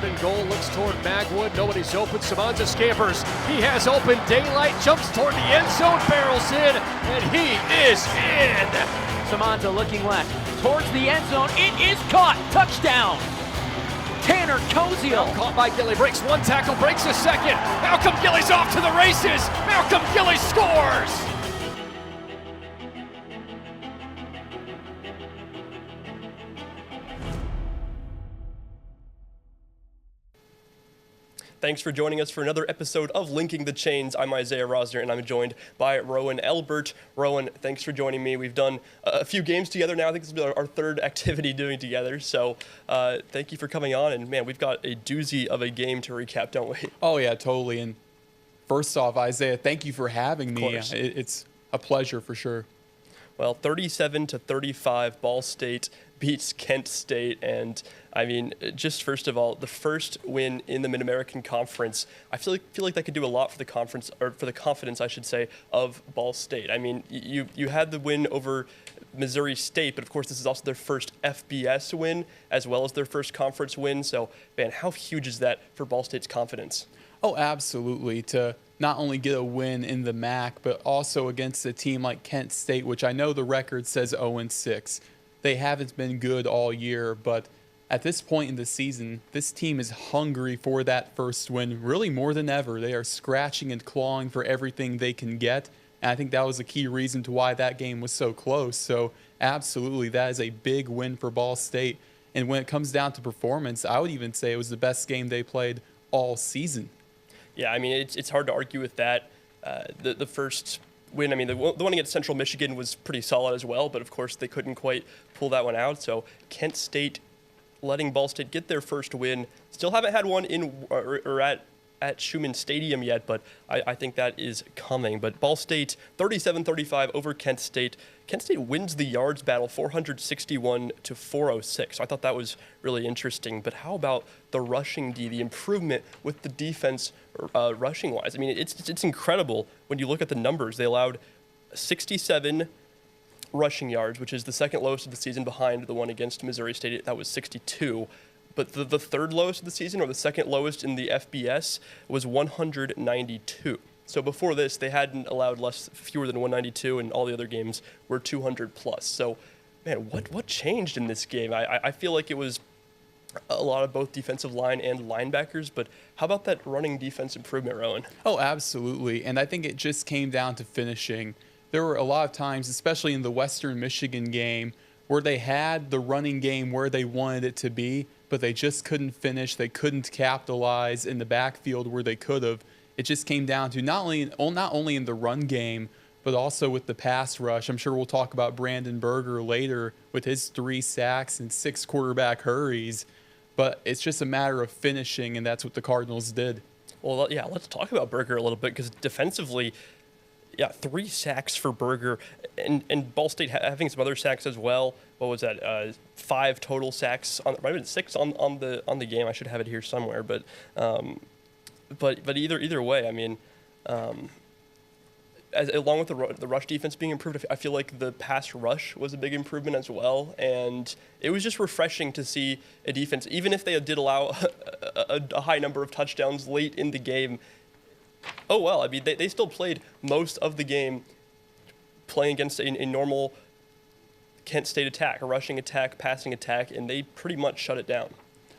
Third and goal, looks toward Magwood. Nobody's open. Samanza scampers. He has open daylight, jumps toward the end zone, barrels in, and he is in. Samanza looking left towards the end zone. It is caught. Touchdown. Tanner Koziel. Caught by Gilly. Breaks one tackle, breaks a second. Malcolm Gilly's off to the races. Malcolm Gilly scores. Thanks for joining us for another episode of Linking the Chains. I'm Isaiah Rosner, and I'm joined by Roen Elbert. Roen, thanks for joining me. We've done a few games together now. I think this will be our third activity doing together. So thank you for coming on. And, man, we've got a doozy of a game to recap, don't we? Oh, yeah, totally. And first off, Isaiah, thank you for having me. It's a pleasure for sure. Well, 37-35, Ball State beats Kent State. And, I mean, just first of all, the first win in the Mid-American Conference, I feel like that could do a lot for the conference, or for the confidence, I should say, of Ball State. I mean, you had the win over Missouri State, but of course this is also their first FBS win as well as their first conference win. So, man, how huge is that for Ball State's confidence? Oh, absolutely. To not only get a win in the MAC, but also against a team like Kent State, which I know the record says 0-6. They haven't been good all year, but at this point in the season, this team is hungry for that first win, really more than ever. They are scratching and clawing for everything they can get, and I think that was a key reason to why that game was so close. So absolutely, that is a big win for Ball State. And when it comes down to performance, I would even say it was the best game they played all season. Yeah, I mean, it's hard to argue with that. The first win, I mean, the one against Central Michigan was pretty solid as well, but of course they couldn't quite pull that one out. So Kent State letting Ball State get their first win. Still haven't had one in or at Schumann Stadium yet, but I think that is coming. But Ball State 37-35 over Kent State. Kent State wins the yards battle 461-406. So I thought that was really interesting. But how about the rushing D, the improvement with the defense rushing-wise? I mean, it's incredible when you look at the numbers. They allowed 67 rushing yards, which is the second lowest of the season behind the one against Missouri State. That was 62. But the third lowest of the season, or the second lowest in the FBS, was 192. So before this, they hadn't allowed fewer than 192, and all the other games were 200 plus. So, man, what changed in this game? I feel like it was a lot of both defensive line and linebackers, but how about that running defense improvement, Roen? Oh, absolutely. And I think it just came down to finishing. There were a lot of times, especially in the Western Michigan game, where they had the running game where they wanted it to be, but they just couldn't finish. They couldn't capitalize in the backfield where they could have. It just came down to not only in the run game, but also with the pass rush. I'm sure we'll talk about Brandon Berger later with his 3 sacks and 6 quarterback hurries. But it's just a matter of finishing, and that's what the Cardinals did. Well, yeah, let's talk about Berger a little bit, because defensively, yeah, 3 sacks for Berger, and Ball State having some other sacks as well. What was that? 5 total sacks, might have been 6 on the game. I should have it here somewhere, but either way, I mean, along with the rush defense being improved, I feel like the pass rush was a big improvement as well, and it was just refreshing to see a defense, even if they did allow a high number of touchdowns late in the game. Oh, well, I mean, they still played most of the game playing against a normal Kent State attack, a rushing attack, passing attack, and they pretty much shut it down.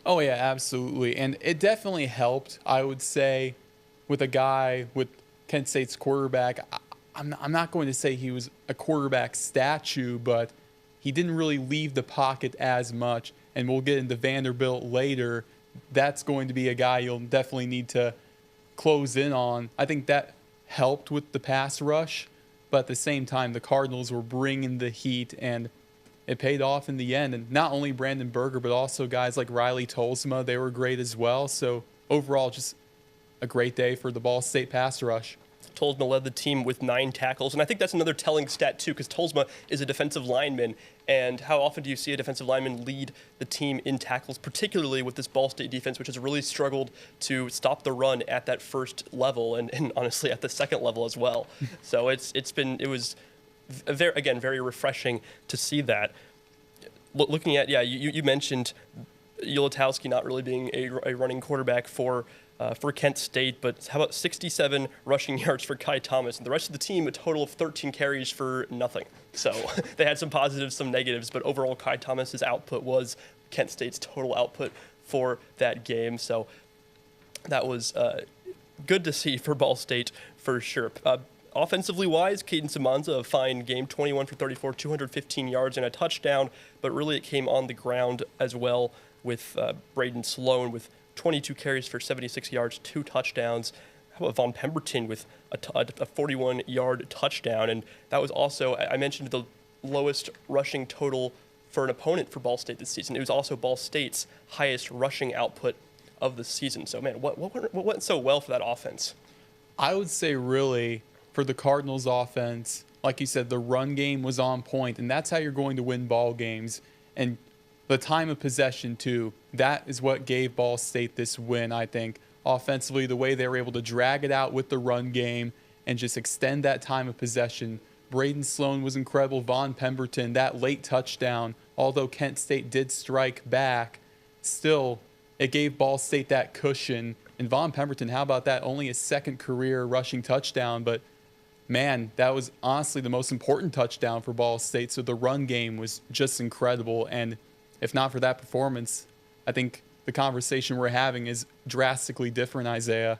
Oh, yeah, absolutely. And it definitely helped, I would say, with a guy with Kent State's quarterback. I'm not going to say he was a quarterback statue, but he didn't really leave the pocket as much. And we'll get into Vanderbilt later. That's going to be a guy you'll definitely need to close in on. I think that helped with the pass rush, but at the same time, the Cardinals were bringing the heat, and it paid off in the end. And not only Brandon Berger, but also guys like Riley Tolsma, they were great as well. So overall, just a great day for the Ball State pass rush. Tolsma led the team with 9 tackles, and I think that's another telling stat too, because Tolsma is a defensive lineman, and how often do you see a defensive lineman lead the team in tackles, particularly with this Ball State defense, which has really struggled to stop the run at that first level, and honestly at the second level as well. So it was very refreshing to see that. Looking at, you mentioned Ulatowski not really being a running quarterback for Kent State, but how about 67 rushing yards for Kai Thomas? And the rest of the team, a total of 13 carries for nothing. So they had some positives, some negatives, but overall Kai Thomas's output was Kent State's total output for that game. So that was good to see for Ball State for sure. Offensively wise, Caden Samanza, a fine game, 21 for 34, 215 yards and a touchdown, but really it came on the ground as well with Braden Sloan with 22 carries for 76 yards, 2 touchdowns. How about Von Pemberton with a 41-yard touchdown? And that was also, I mentioned, the lowest rushing total for an opponent for Ball State this season. It was also Ball State's highest rushing output of the season. So, man, what went so well for that offense? I would say really for the Cardinals offense, like you said, the run game was on point, and that's how you're going to win ball games. And the time of possession, too, that is what gave Ball State this win, I think. Offensively, the way they were able to drag it out with the run game and just extend that time of possession. Braden Sloan was incredible. Von Pemberton, that late touchdown, although Kent State did strike back, still, it gave Ball State that cushion. And Von Pemberton, how about that? Only his second career rushing touchdown, but man, that was honestly the most important touchdown for Ball State. So the run game was just incredible. And if not for that performance, I think the conversation we're having is drastically different, Isaiah.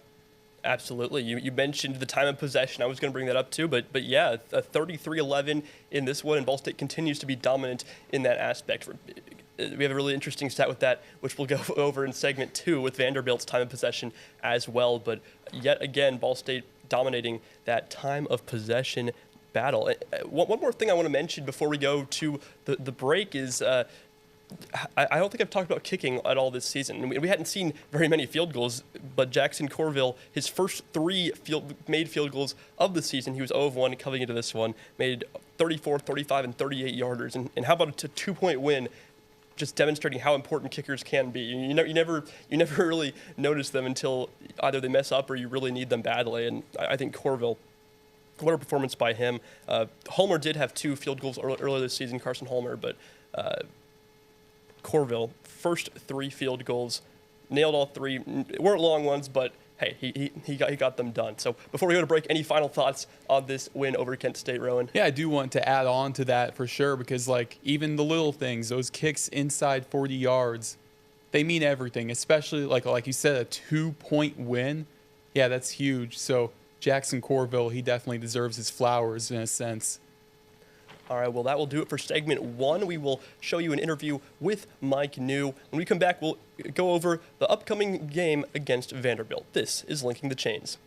Absolutely. You mentioned the time of possession. I was going to bring that up too, but yeah, a 33-11 in this one, and Ball State continues to be dominant in that aspect. We have a really interesting stat with that, which we'll go over in segment 2 with Vanderbilt's time of possession as well. But yet again, Ball State dominating that time of possession battle. One more thing I want to mention before we go to the break is I don't think I've talked about kicking at all this season. We hadn't seen very many field goals, but Jackson Corville, his first 3 made field goals of the season, he was 0-1 coming into this one, made 34, 35, and 38 yarders. And how about a 2-point win, just demonstrating how important kickers can be. You never really notice them until either they mess up or you really need them badly. And I think Corville, what a performance by him. Homer did have 2 field goals earlier this season, Carson Homer, but Corville, first 3 field goals, nailed all 3. Weren't long ones, but hey, he got them done. So before we go to break, any final thoughts on this win over Kent State, Roen? Yeah, I do want to add on to that for sure, because like even the little things, those kicks inside 40 yards, they mean everything, especially like you said, a 2-point win. Yeah, that's huge. So Jackson Corville, he definitely deserves his flowers in a sense. All right, well, that will do it for segment 1. We will show you an interview with Mike New. When we come back, we'll go over the upcoming game against Vanderbilt. This is Linking the Chains.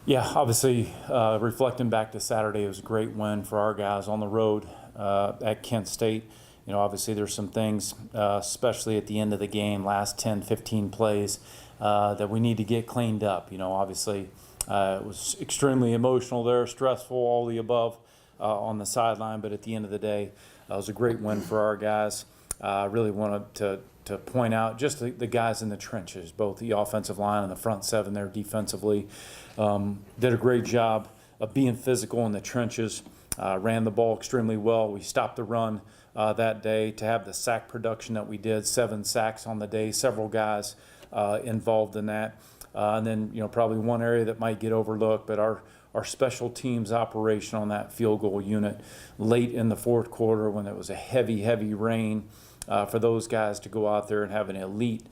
Yeah, obviously, reflecting back to Saturday, it was a great win for our guys on the road at Kent State. You know, obviously there's some things, especially at the end of the game, last 10, 15 plays, that we need to get cleaned up. You know, obviously it was extremely emotional there, stressful, all the above. On the sideline, but at the end of the day, it was a great win for our guys. I really wanted to point out just the guys in the trenches, both the offensive line and the front 7 there defensively. Did a great job of being physical in the trenches, ran the ball extremely well. We stopped the run that day to have the sack production that we did, 7 sacks on the day, several guys involved in that. And then, you know, probably one area that might get overlooked, but our special teams operation on that field goal unit late in the 4th quarter when it was a heavy rain, for those guys to go out there and have an elite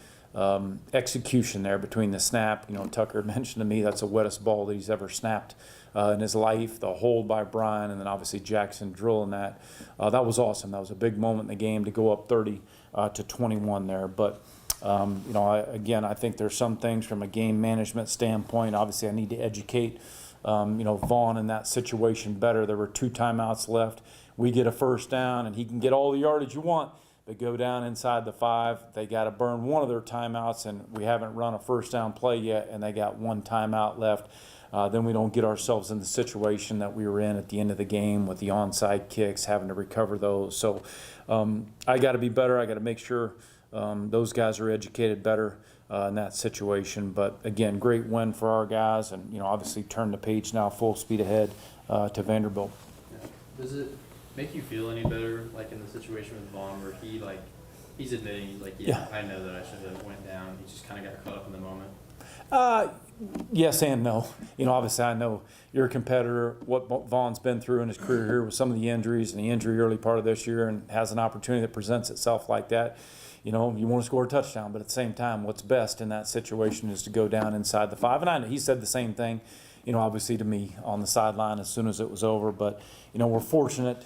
execution there between the snap. You know, Tucker mentioned to me that's the wettest ball that he's ever snapped in his life, the hold by Brian, and then obviously Jackson drilling that. That was awesome. That was a big moment in the game to go up 30-21 there. But you know, I think there's some things from a game management standpoint. Obviously, I need to educate Vaughn in that situation better. There were 2 timeouts left. We get a first down, and he can get all the yardage you want, but go down inside the 5. They got to burn one of their timeouts, and we haven't run a first down play yet, and they got 1 timeout left. Then we don't get ourselves in the situation that we were in at the end of the game with the onside kicks, having to recover those. So I got to be better. I got to make sure those guys are educated better in that situation. But again, great win for our guys, and obviously turn the page now, full speed ahead to Vanderbilt. Does it make you feel any better, like in the situation with Vaughn, where he He's admitting, he's like, yeah, I know that I should have went down. He just kind of got caught up in the moment. Yes and no. Obviously I know you're a competitor, what Vaughn's been through in his career here with some of the injuries and the injury early part of this year, and has an opportunity that presents itself like that. You want to score a touchdown, but at the same time, what's best in that situation is to go down inside the 5. And I know he said the same thing, obviously to me on the sideline as soon as it was over. But, we're fortunate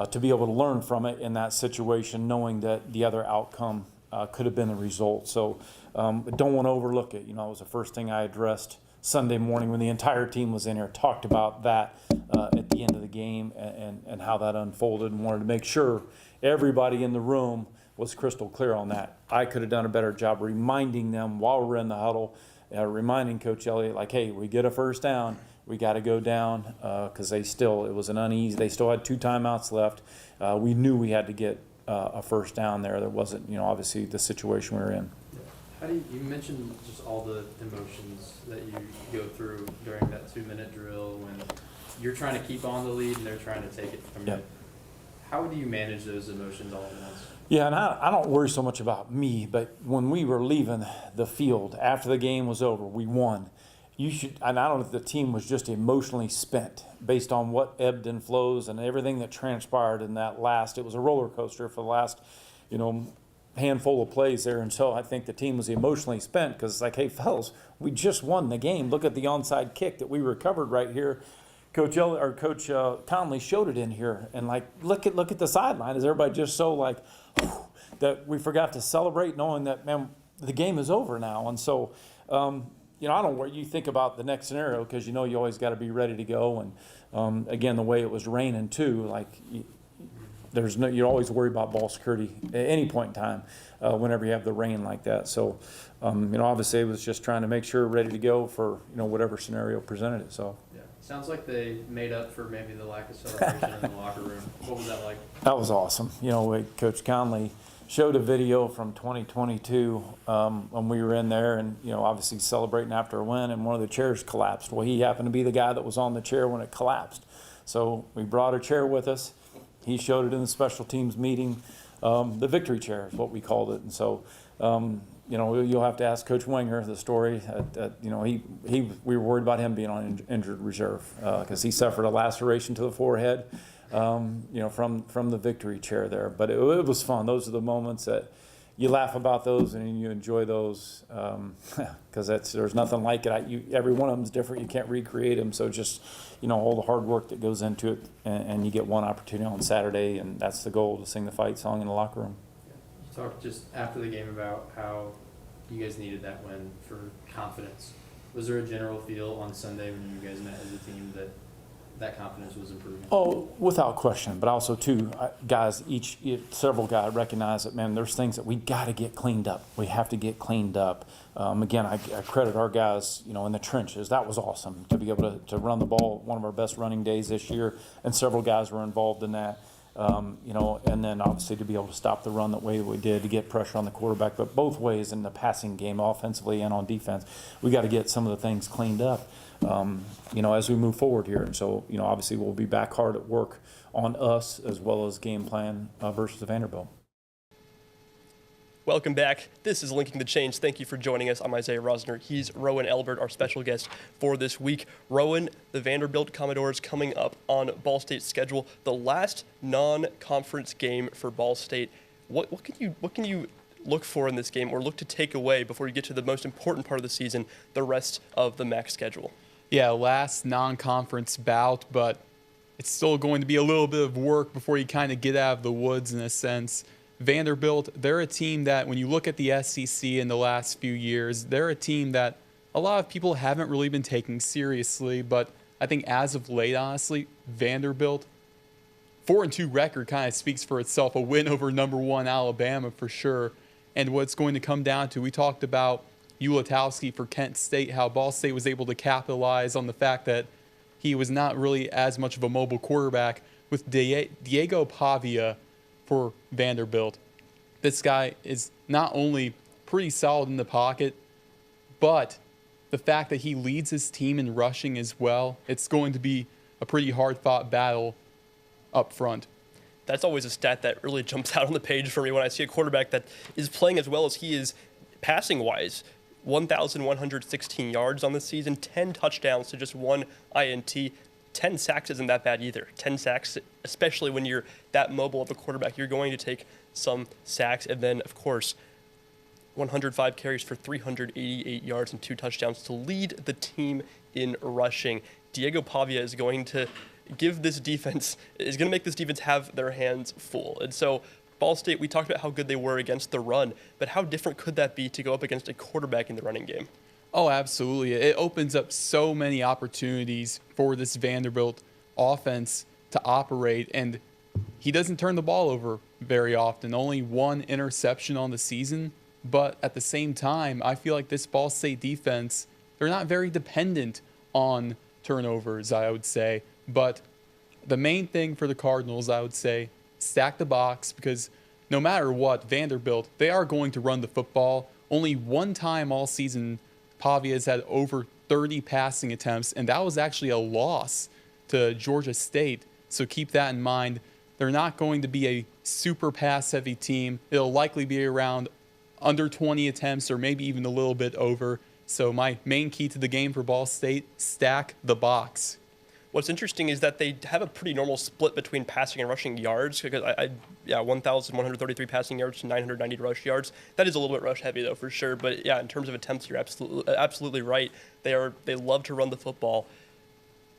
to be able to learn from it in that situation, knowing that the other outcome could have been the result. So don't want to overlook it. It was the first thing I addressed Sunday morning when the entire team was in here, talked about that at the end of the game and how that unfolded, and wanted to make sure everybody in the room was crystal clear on that. I could have done a better job reminding them while we're in the huddle, reminding Coach Elliott, like, hey, we get a first down, we got to go down, because it was an uneasy. They still had 2 timeouts left. We knew we had to get a first down there. There wasn't, obviously the situation we were in. How do you mentioned just all the emotions that you go through during that 2-minute drill when you're trying to keep on the lead and they're trying to take it from you. How do you manage those emotions all at once? Yeah, and I don't worry so much about me, but when we were leaving the field after the game was over, we won. And I don't know if the team was just emotionally spent based on what ebbed and flows and everything that transpired in that it was a roller coaster for the last, handful of plays there. And so I think the team was emotionally spent because it's like, hey, fellas, we just won the game. Look at the onside kick that we recovered right here. Coach Conley showed it in here, and look at the sideline. Is everybody just so that we forgot to celebrate, knowing that, man, the game is over now? And so, I don't worry. You think about the next scenario because you always got to be ready to go. And again, the way it was raining too, you're always worried about ball security at any point in time whenever you have the rain like that. So, obviously, it was just trying to make sure we're ready to go for whatever scenario presented it. So. Sounds like they made up for maybe the lack of celebration in the locker room. What was that like? That was awesome. Coach Conley showed a video from 2022 when we were in there and, obviously celebrating after a win, and one of the chairs collapsed. Well, he happened to be the guy that was on the chair when it collapsed. So we brought a chair with us. He showed it in the special teams meeting. The victory chair is what we called it. And so, you'll have to ask Coach Wenger the story. We were worried about him being on injured reserve because he suffered a laceration to the forehead, from the victory chair there. But it was fun. Those are the moments that you laugh about those and you enjoy those because there's nothing like it. Every one of them is different. You can't recreate them. So just, all the hard work that goes into it, and you get one opportunity on Saturday, and that's the goal, to sing the fight song in the locker room. You talked just after the game about how you guys needed that win for confidence. Was there a general feel on Sunday when you guys met as a team that confidence was improving? Oh, without question. But also, too, several guys recognize that, man, there's things that we got to get cleaned up. We have to get cleaned up. Again, I credit our guys, in the trenches. That was awesome to be able to run the ball, one of our best running days this year, and several guys were involved in that. And then obviously to be able to stop the run that way we did, to get pressure on the quarterback, but both ways in the passing game, offensively and on defense, we got to get some of the things cleaned up, as we move forward here. And so, obviously we'll be back hard at work on us as well as game plan versus Vanderbilt. Welcome back. This is Linking the Change. Thank you for joining us. I'm Isaiah Rosner. He's Roen Elbert, our special guest for this week. Roen, the Vanderbilt Commodores coming up on Ball State's schedule, the last non-conference game for Ball State. What can you look for in this game, or look to take away before you get to the most important part of the season, the rest of the MAC schedule? Yeah, last non-conference bout, but it's still going to be a little bit of work before you kind of get out of the woods in a sense. Vanderbilt, they're a team that, when you look at the SEC in the last few years, they're a team that a lot of people haven't really been taking seriously. But I think as of late, honestly, Vanderbilt, 4-2 record kind of speaks for itself. A win over number 1 Alabama for sure. And what it's going to come down to, we talked about Ulatowski for Kent State, how Ball State was able to capitalize on the fact that he was not really as much of a mobile quarterback. With Diego Pavia for Vanderbilt, this guy is not only pretty solid in the pocket, but the fact that he leads his team in rushing as well, it's going to be a pretty hard-fought battle up front. That's always a stat that really jumps out on the page for me when I see a quarterback that is playing as well as he is passing-wise. 1,116 yards on the season, 10 touchdowns to just 1 INT. 10 sacks isn't that bad either. 10 sacks, especially when you're that mobile of a quarterback, you're going to take some sacks. And then, of course, 105 carries for 388 yards and 2 touchdowns to lead the team in rushing. Diego Pavia is going to make this defense have their hands full. And so Ball State, we talked about how good they were against the run, but how different could that be to go up against a quarterback in the running game? Oh, absolutely. It opens up so many opportunities for this Vanderbilt offense to operate, and he doesn't turn the ball over very often. Only 1 interception on the season, but at the same time, I feel like this Ball State defense, they're not very dependent on turnovers, I would say. But the main thing for the Cardinals, I would say, stack the box, because no matter what, Vanderbilt, they are going to run the football. Only 1 time all season, Pavia has had over 30 passing attempts, and that was actually a loss to Georgia State. So keep that in mind. They're not going to be a super pass-heavy team. It'll likely be around under 20 attempts or maybe even a little bit over. So my main key to the game for Ball State, stack the box. What's interesting is that they have a pretty normal split between passing and rushing yards. Because 1,133 passing yards to 990 rush yards. That is a little bit rush heavy though, for sure. But yeah, in terms of attempts, you're absolutely right. They love to run the football.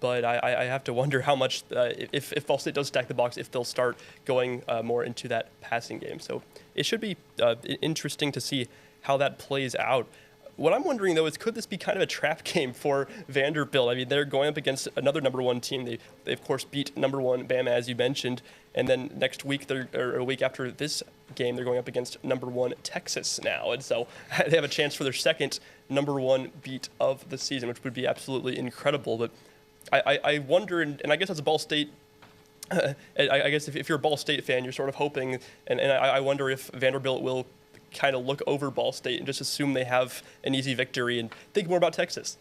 But I have to wonder how much, if Ball State does stack the box, if they'll start going more into that passing game. So it should be interesting to see how that plays out. What I'm wondering, though, is could this be kind of a trap game for Vanderbilt? I mean, they're going up against another number 1 team. They of course, beat number 1 Bama, as you mentioned. And then next week, or a week after this game, they're going up against number 1 Texas now. And so they have a chance for their second number 1 beat of the season, which would be absolutely incredible. But I wonder, and I guess as a Ball State, I guess if you're a Ball State fan, you're sort of hoping, and I wonder if Vanderbilt will kind of look over Ball State and just assume they have an easy victory and think more about Texas.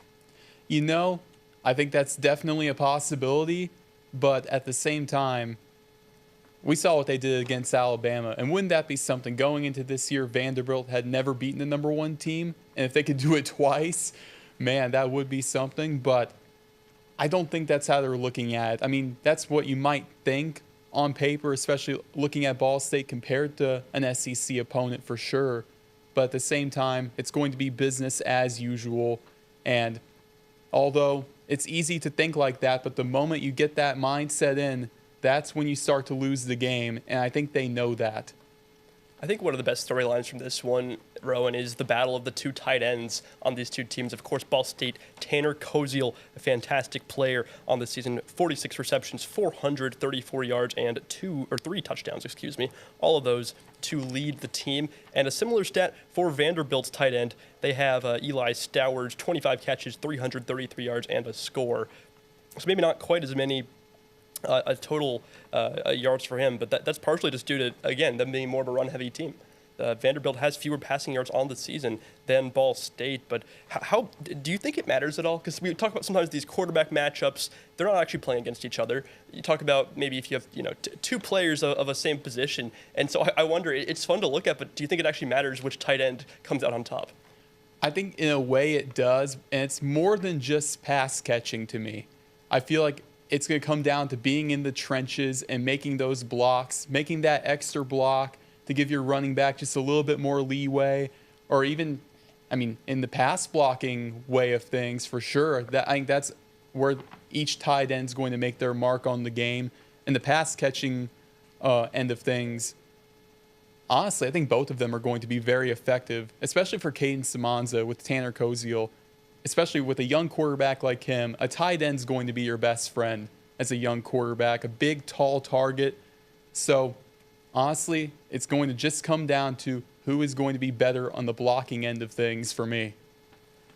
You know, I think that's definitely a possibility, but at the same time, we saw what they did against Alabama, and wouldn't that be something? Going into this year, Vanderbilt had never beaten the number 1 team, and if they could do it twice, man, that would be something, but I don't think that's how they're looking at it. I mean, that's what you might think on paper, especially looking at Ball State compared to an SEC opponent for sure. But at the same time, it's going to be business as usual. And although it's easy to think like that, but the moment you get that mindset in, that's when you start to lose the game. And I think they know that. I think one of the best storylines from this one, Roen, is the battle of the 2 tight ends on these 2 teams. Of course, Ball State, Tanner Koziel, a fantastic player on the season, 46 receptions, 434 yards, and 3 touchdowns, all of those to lead the team. And a similar stat for Vanderbilt's tight end, they have Eli Stowers, 25 catches, 333 yards, and a score. So maybe not quite as many total yards for him, but that's partially just due to, again, them being more of a run-heavy team. Vanderbilt has fewer passing yards on the season than Ball State, but how do you think it matters at all? Because we talk about sometimes these quarterback matchups, they're not actually playing against each other. You talk about maybe if you have 2 players of a same position, and so I wonder, it's fun to look at, but do you think it actually matters which tight end comes out on top? I think in a way it does, and it's more than just pass catching to me. I feel like it's going to come down to being in the trenches and making those blocks, making that extra block to give your running back just a little bit more leeway, or even, in the pass blocking way of things, for sure. I think that's where each tight end is going to make their mark on the game. And the pass catching end of things, honestly, I think both of them are going to be very effective, especially for Cade Samanza with Tanner Koziel. Especially with a young quarterback like him, a tight end is going to be your best friend as a young quarterback, a big, tall target. So, honestly, it's going to just come down to who is going to be better on the blocking end of things for me.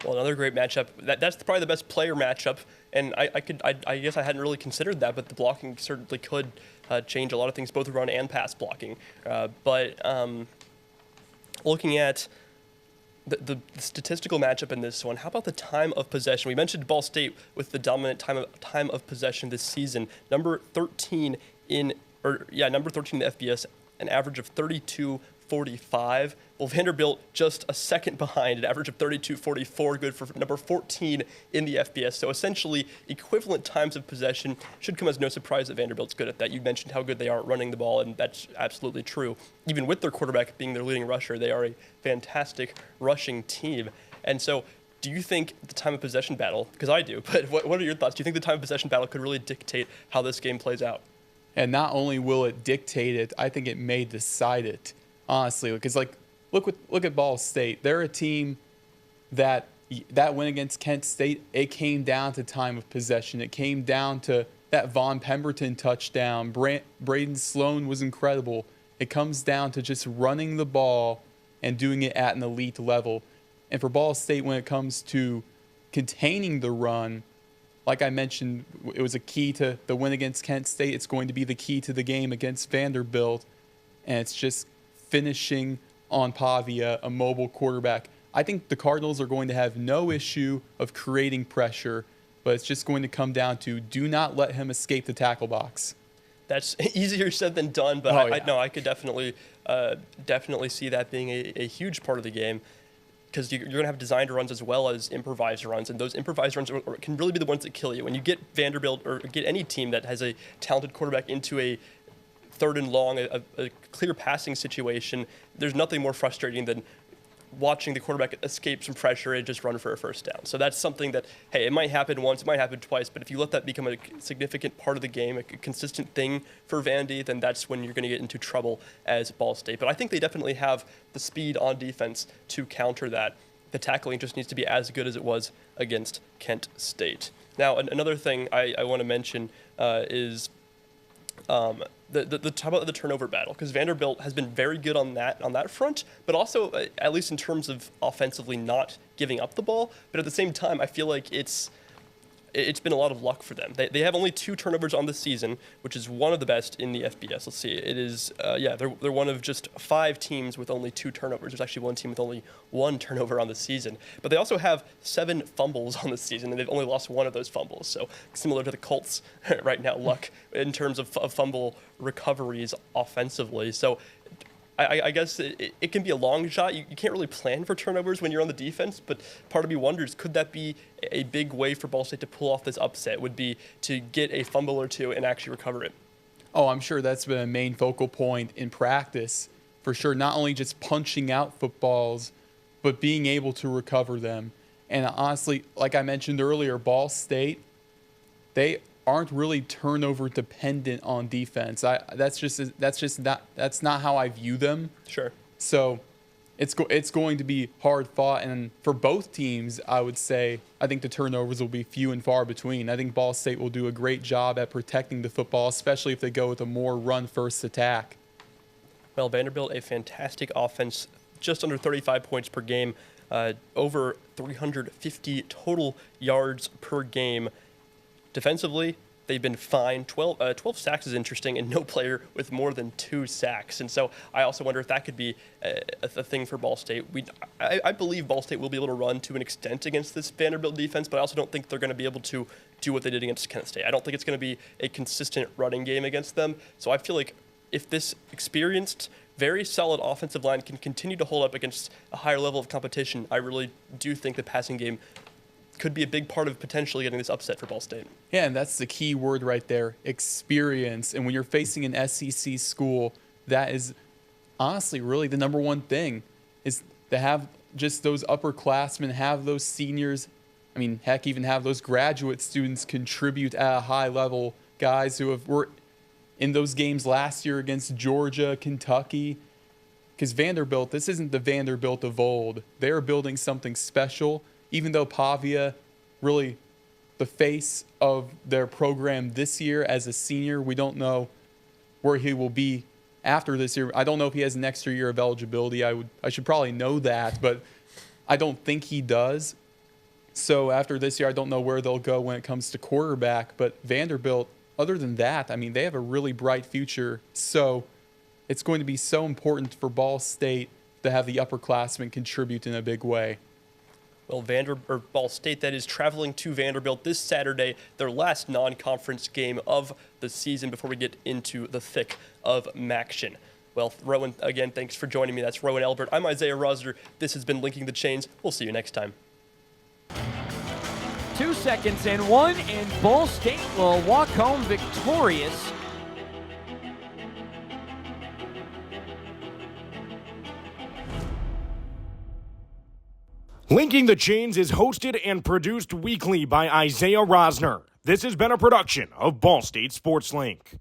Well, another great matchup. That's probably the best player matchup, and I guess I hadn't really considered that, but the blocking certainly could change a lot of things, both run and pass blocking. But looking at the statistical matchup in this one, how about the time of possession? We mentioned Ball State with the dominant time of possession this season, number 13 in number 13 in the FBS, an average of 32.45. Well, Vanderbilt just a second behind, an average of 32.44, good for number 14 in the FBS. So essentially, equivalent times of possession. Should come as no surprise that Vanderbilt's good at that. You mentioned how good they are at running the ball, and that's absolutely true. Even with their quarterback being their leading rusher, they are a fantastic rushing team. And so, do you think the time of possession battle, because I do, but what are your thoughts? Do you think the time of possession battle could really dictate how this game plays out? And not only will it dictate it, I think it may decide it, honestly. Because, look at Ball State. They're a team that win against Kent State, it came down to time of possession. It came down to that Von Pemberton touchdown. Braden Sloan was incredible. It comes down to just running the ball and doing it at an elite level. And for Ball State, when it comes to containing the run, like I mentioned, it was a key to the win against Kent State. It's going to be the key to the game against Vanderbilt. And it's just finishing on Pavia, a mobile quarterback. I think the Cardinals are going to have no issue of creating pressure, but it's just going to come down to do not let him escape the tackle box. That's easier said than done, but I could definitely see that being a huge part of the game. Because you're going to have designed runs as well as improvised runs, and those improvised runs can really be the ones that kill you. When you get Vanderbilt or get any team that has a talented quarterback into a third and long, a clear passing situation, there's nothing more frustrating than watching the quarterback escape some pressure and just run for a first down. So that's something that, hey, it might happen once, it might happen twice, but if you let that become a significant part of the game, a consistent thing for Vandy, then that's when you're going to get into trouble as Ball State. But I think they definitely have the speed on defense to counter that. The tackling just needs to be as good as it was against Kent State. Now, another thing I want to mention is the turnover battle, because Vanderbilt has been very good on that front, but also at least in terms of offensively not giving up the ball. But at the same time, I feel like it's been a lot of luck for them. They have only 2 turnovers on the season, which is one of the best in the FBS. Let's see, it is they're one of just 5 teams with only 2 turnovers. There's actually one team with only 1 turnover on the season. But they also have 7 fumbles on the season, and they've only lost 1 of those fumbles. So similar to the Colts right now, luck in terms of fumble recoveries offensively. So I guess it can be a long shot. You can't really plan for turnovers when you're on the defense, but part of me wonders, could that be a big way for Ball State to pull off this upset, would be to get a fumble or 2 and actually recover it? Oh, I'm sure that's been a main focal point in practice, for sure. Not only just punching out footballs, but being able to recover them. And honestly, like I mentioned earlier, Ball State, they aren't really turnover dependent on defense. That's not how I view them. Sure. So it's going to be hard fought, and for both teams, I would say I think the turnovers will be few and far between. I think Ball State will do a great job at protecting the football, especially if they go with a more run-first attack. Well, Vanderbilt, a fantastic offense, just under 35 points per game, over 350 total yards per game. Defensively, they've been fine. 12 sacks is interesting, and no player with more than 2 sacks. And so I also wonder if that could be a thing for Ball State. I believe Ball State will be able to run to an extent against this Vanderbilt defense, but I also don't think they're going to be able to do what they did against Kent State. I don't think it's going to be a consistent running game against them. So I feel like if this experienced, very solid offensive line can continue to hold up against a higher level of competition, I really do think the passing game could be a big part of potentially getting this upset for Ball State. Yeah, and that's the key word right there, experience. And when you're facing an SEC school, that is honestly really the number one thing, is to have just those upperclassmen, have those seniors, I mean, heck, even have those graduate students contribute at a high level, guys who were in those games last year against Georgia, Kentucky. Because Vanderbilt, this isn't the Vanderbilt of old. They're building something special. Even though Pavia, really the face of their program this year as a senior, we don't know where he will be after this year. I don't know if he has an extra year of eligibility. I should probably know that, but I don't think he does. So after this year, I don't know where they'll go when it comes to quarterback. But Vanderbilt, other than that, I mean, they have a really bright future. So it's going to be so important for Ball State to have the upperclassmen contribute in a big way. Well, Ball State, that is, traveling to Vanderbilt this Saturday, their last non-conference game of the season before we get into the thick of MACtion. Well, Roen, again, thanks for joining me. That's Roen Elbert. I'm Isaiah Rosner. This has been Linking the Chains. We'll see you next time. 2 seconds and 1, and Ball State will walk home victorious. Linking the Chains is hosted and produced weekly by Isaiah Rosner. This has been a production of Ball State Sports Link.